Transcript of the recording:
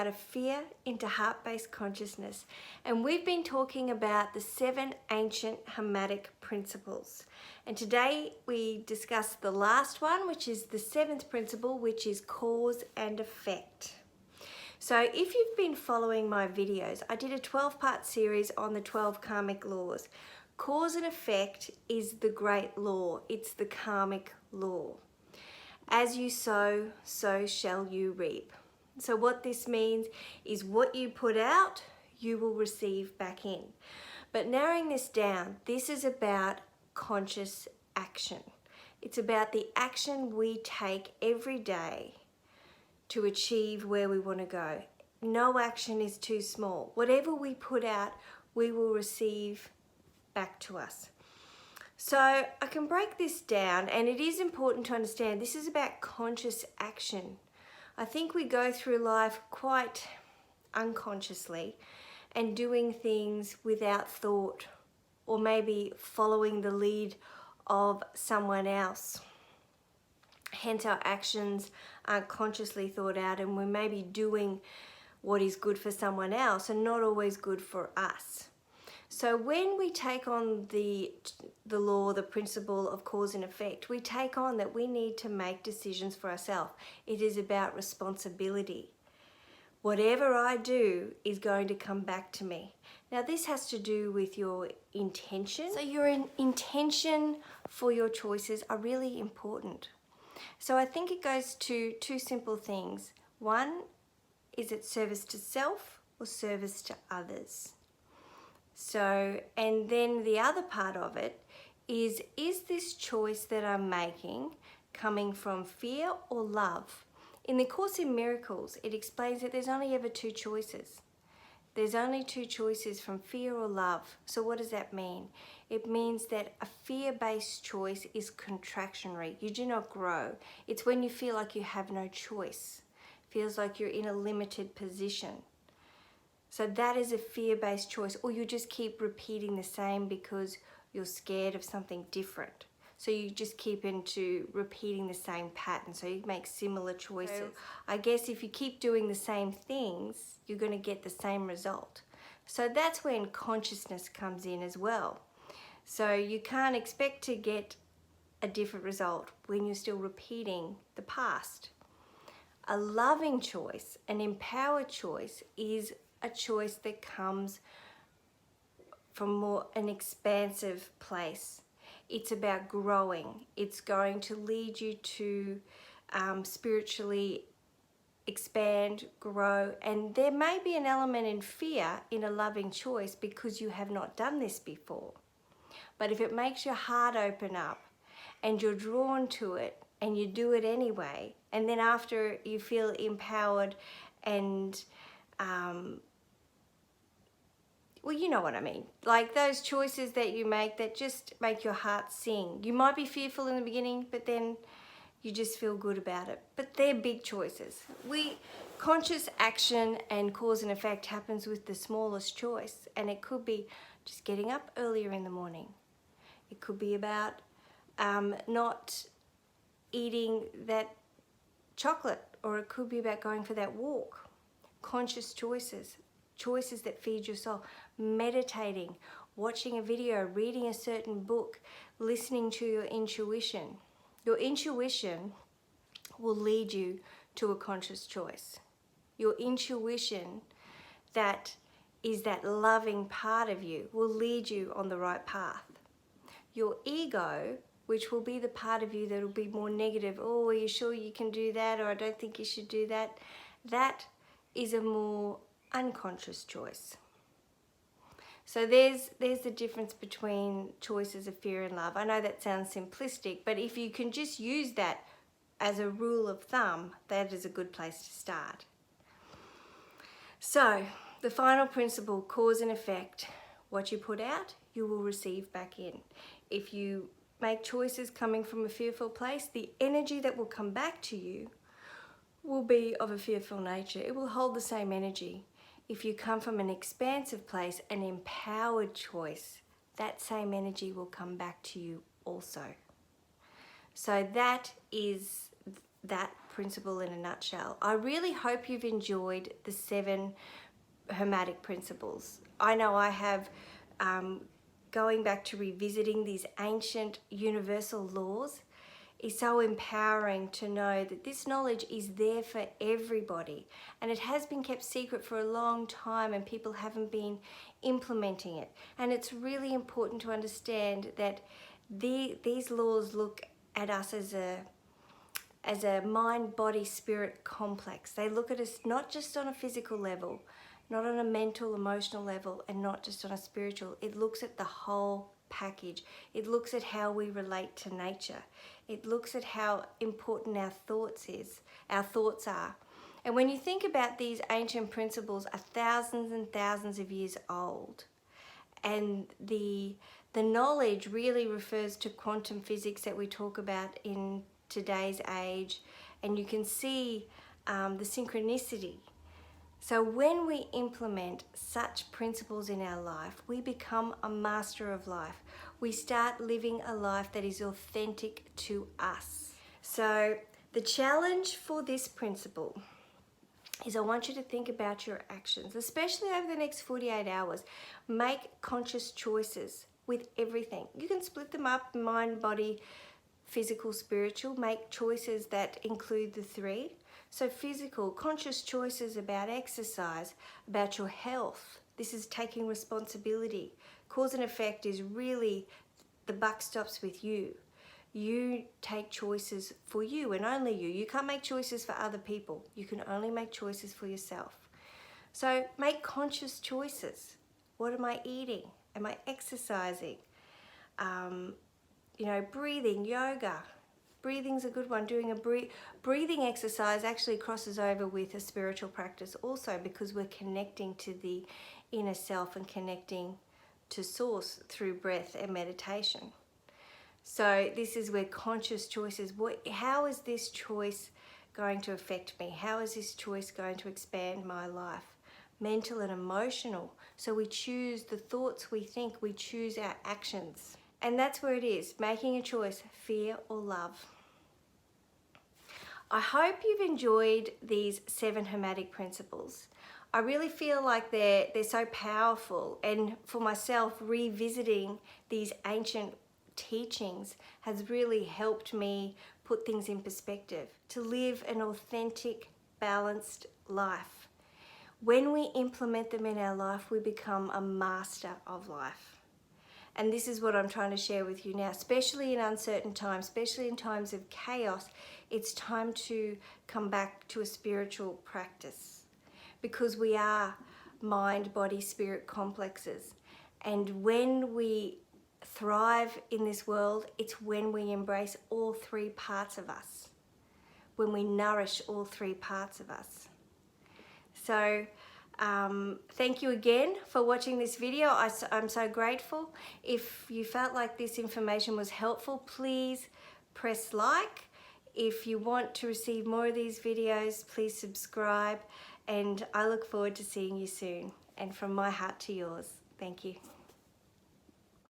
out of fear into heart-based consciousness. And we've been talking about the 7 ancient Hermetic principles. And today we discuss the last one, which is the 7th principle, which is cause and effect. So if you've been following my videos, I did a 12-part series on the 12 karmic laws. Cause and effect is the great law. It's the karmic law. As you sow, so shall you reap. So what this means is what you put out, you will receive back in. But narrowing this down, this is about conscious action. It's about the action we take every day to achieve where we want to go. No action is too small. Whatever we put out, we will receive back to us. So I can break this down, and it is important to understand this is about conscious action. I think we go through life quite unconsciously and doing things without thought, or maybe following the lead of someone else. Hence our actions aren't consciously thought out, and we're maybe doing what is good for someone else and not always good for us. So when we take on the law, the principle of cause and effect, we take on that we need to make decisions for ourselves. It is about responsibility. Whatever I do is going to come back to me. Now this has to do with your intention. So your intention for your choices are really important. So I think it goes to 2 simple things. One, is it service to self or service to others? So, and then the other part of it is this choice that I'm making coming from fear or love? In the Course in Miracles, it explains that there's only ever 2 choices. There's only 2 choices, from fear or love. So what does that mean? It means that a fear-based choice is contractionary. You do not grow. It's when you feel like you have no choice. Feels like you're in a limited position. So that is a fear-based choice, or you just keep repeating the same because you're scared of something different. So you just keep into repeating the same pattern, so you make similar choices. So I guess if you keep doing the same things, you're going to get the same result. So that's when consciousness comes in as well. So you can't expect to get a different result when you're still repeating the past. A loving choice, an empowered choice, is a choice that comes from more an expansive place. It's about growing. It's going to lead you to spiritually expand, grow, and there may be an element in fear in a loving choice because you have not done this before. But if it makes your heart open up and you're drawn to it and you do it anyway, and then after you feel empowered and well, you know what I mean. Like those choices that you make that just make your heart sing. You might be fearful in the beginning, but then you just feel good about it. But they're big choices. Conscious action and cause and effect happens with the smallest choice. And it could be just getting up earlier in the morning. It could be about not eating that chocolate, or it could be about going for that walk. Conscious choices. Choices that feed your soul. Meditating, watching a video, reading a certain book, listening to your intuition. Your intuition will lead you to a conscious choice. Your intuition, that is that loving part of you, will lead you on the right path. Your ego, which will be the part of you that will be more negative, oh, are you sure you can do that, or I don't think you should do that, that is a more unconscious choice. So there's the difference between choices of fear and love. I know that sounds simplistic, but if you can just use that as a rule of thumb, that is a good place to start. So the final principle, cause and effect. What you put out, you will receive back in. If you make choices coming from a fearful place, the energy that will come back to you will be of a fearful nature. It will hold the same energy. If you come from an expansive place, an empowered choice, that same energy will come back to you also. So that is that principle in a nutshell. I really hope you've enjoyed the 7 Hermetic principles. I know I have. Going back to revisiting these ancient universal laws is so empowering to know that this knowledge is there for everybody, and it has been kept secret for a long time and people haven't been implementing it. And it's really important to understand that these laws look at us as a mind, body, spirit complex. They look at us not just on a physical level, not on a mental, emotional level, and not just on a spiritual. It looks at the whole package. It looks at how we relate to nature. It looks at how important our thoughts are. And when you think about these ancient principles are thousands and thousands of years old, and the knowledge really refers to quantum physics that we talk about in today's age, and you can see the synchronicity. So when we implement such principles in our life, we become a master of life. We start living a life that is authentic to us. So the challenge for this principle is I want you to think about your actions, especially over the next 48 hours. Make conscious choices with everything. You can split them up, mind, body, physical, spiritual. Make choices that include the 3. So physical, conscious choices about exercise, about your health. This is taking responsibility. Cause and effect is really, the buck stops with you. You take choices for you and only you. You can't make choices for other people. You can only make choices for yourself. So make conscious choices. What am I eating? Am I exercising? Breathing, yoga. Breathing's a good one. Doing a breathing exercise actually crosses over with a spiritual practice also, because we're connecting to the inner self and connecting to source through breath and meditation. So this is where conscious choices, how is this choice going to affect me? How is this choice going to expand my life? Mental and emotional. So we choose the thoughts we think, we choose our actions. And that's where it is, making a choice, fear or love. I hope you've enjoyed these 7 Hermetic principles. I really feel like they're so powerful, and for myself, revisiting these ancient teachings has really helped me put things in perspective, to live an authentic, balanced life. When we implement them in our life, we become a master of life. And this is what I'm trying to share with you now, especially in uncertain times, especially in times of chaos. It's time to come back to a spiritual practice, because we are mind, body, spirit complexes. And when we thrive in this world, it's when we embrace all 3 parts of us, when we nourish all 3 parts of us. So thank you again for watching this video. I'm so grateful. If you felt like this information was helpful, please press like. If you want to receive more of these videos, please subscribe, and I look forward to seeing you soon. And from my heart to yours, thank you.